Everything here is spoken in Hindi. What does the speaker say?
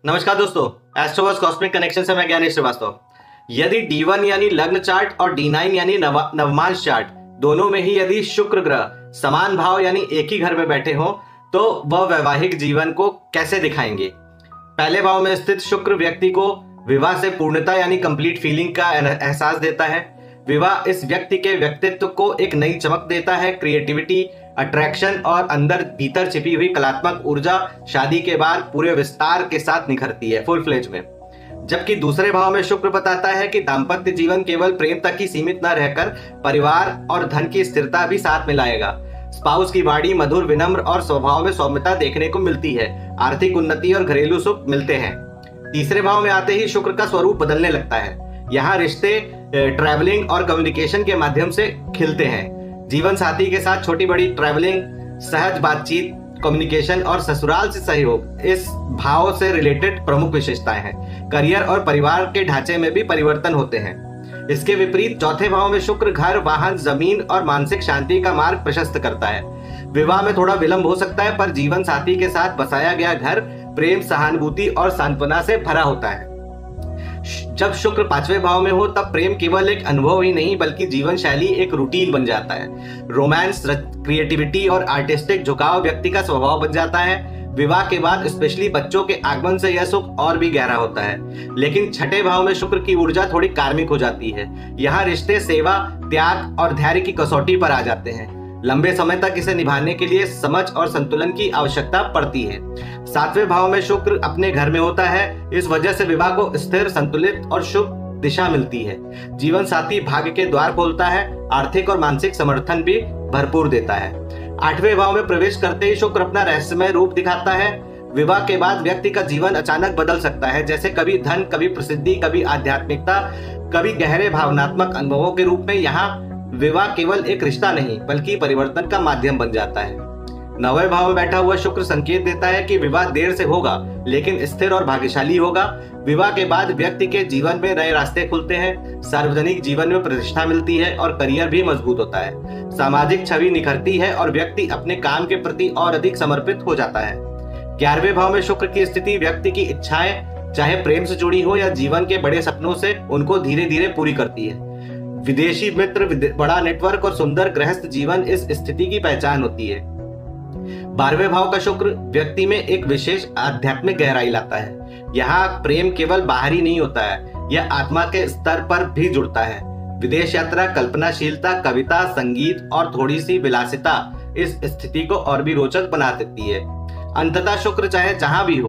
नमस्कार दोस्तों, एस्ट्रोवर्स कॉस्मिक कनेक्शन से मैं ज्ञानेश श्रीवास्तव। यदि D1 यानी लग्न चार्ट और D9 यानी नवमांश चार्ट दोनों में ही यदि शुक्र ग्रह समान भाव यानी एक ही घर में बैठे हों तो वह वैवाहिक जीवन को कैसे दिखाएंगे। पहले भाव में स्थित शुक्र व्यक्ति को विवाह से पूर्णता यानी कंप्लीट फीलिंग का एहसास देता है। विवाह इस व्यक्ति के व्यक्तित्व को एक नई चमक देता है। क्रिएटिविटी, अट्रैक्शन और अंदर भीतर छिपी हुई कलात्मक ऊर्जा शादी के बाद पूरे विस्तार के साथ निखरती है फुल फ्लेज में। जबकि दूसरे भाव में शुक्र बताता है कि दाम्पत्य जीवन केवल प्रेम तक ही सीमित न रहकर परिवार और धन की स्थिरता भी साथ में लाएगा। स्पाउस की वाणी मधुर, विनम्र और स्वभाव में सौम्यता देखने को मिलती है। आर्थिक उन्नति और घरेलू सुख मिलते हैं। तीसरे भाव में आते ही शुक्र का स्वरूप बदलने लगता है। यहाँ रिश्ते ट्रैवलिंग और कम्युनिकेशन के माध्यम से खिलते हैं। जीवन साथी के साथ छोटी बड़ी ट्रैवलिंग, सहज बातचीत, कम्युनिकेशन और ससुराल से सहयोग इस भाव से रिलेटेड प्रमुख विशेषताएं हैं। करियर और परिवार के ढांचे में भी परिवर्तन होते हैं। इसके विपरीत चौथे भाव में शुक्र घर, वाहन, जमीन और मानसिक शांति का मार्ग प्रशस्त करता है। विवाह में थोड़ा विलंब हो सकता है, पर जीवन साथी के साथ बसाया गया घर प्रेम, सहानुभूति और सांत्वना से भरा होता है। जब शुक्र पांचवें भाव में हो तब प्रेम केवल एक अनुभव ही नहीं बल्कि जीवन शैली, एक रूटीन बन जाता है। रोमांस, क्रिएटिविटी और आर्टिस्टिक झुकाव व्यक्ति का स्वभाव बन जाता है। विवाह के बाद स्पेशली बच्चों के आगमन से यह सुख और भी गहरा होता है। लेकिन छठे भाव में शुक्र की ऊर्जा थोड़ी कार्मिक हो जाती है। यहाँ रिश्ते, सेवा, त्याग और धैर्य की कसौटी पर आ जाते हैं। लंबे समय तक इसे निभाने के लिए समझ और संतुलन की आवश्यकता पड़ती है। सातवें भाव में शुक्र अपने घर में होता है। इस वजह से विवाह को स्थिर, संतुलित और शुभ दिशा मिलती है। जीवन साथी भाग्य के द्वार खोलता है। आर्थिक और मानसिक समर्थन भी भरपूर देता है। आठवें भाव में प्रवेश करते ही शुक्र अपना रहस्यमय रूप दिखाता है। विवाह के बाद व्यक्ति का जीवन अचानक बदल सकता है, जैसे कभी धन, कभी प्रसिद्धि, कभी आध्यात्मिकता, कभी गहरे भावनात्मक अनुभवों के रूप में। यहाँ विवाह केवल एक रिश्ता नहीं बल्कि परिवर्तन का माध्यम बन जाता है। नौवें भाव में बैठा हुआ शुक्र संकेत देता है कि विवाह देर से होगा लेकिन स्थिर और भाग्यशाली होगा। विवाह के बाद व्यक्ति के जीवन में नए रास्ते खुलते हैं। सार्वजनिक जीवन में प्रतिष्ठा मिलती है और करियर भी मजबूत होता है। सामाजिक छवि निखरती है और व्यक्ति अपने काम के प्रति और अधिक समर्पित हो जाता है। 11वें भाव में शुक्र की स्थिति व्यक्ति की इच्छाएं, चाहे प्रेम से जुड़ी हो या जीवन के बड़े सपनों से, उनको धीरे धीरे पूरी करती है। विदेशी मित्र, बड़ा नेटवर्क और सुंदर गृहस्थ जीवन इस स्थिति की पहचान होती है। 12वें भाव का शुक्र व्यक्ति में एक विशेष आध्यात्मिक गहराई लाता है। यहाँ प्रेम केवल बाहरी नहीं होता है, यह आत्मा के स्तर पर भी जुड़ता है। विदेश यात्रा, कल्पनाशीलता, कविता, संगीत और थोड़ी सी विलासिता इस स्थिति को और भी रोचक बना देती है। अंततः शुक्र चाहे जहां भी हो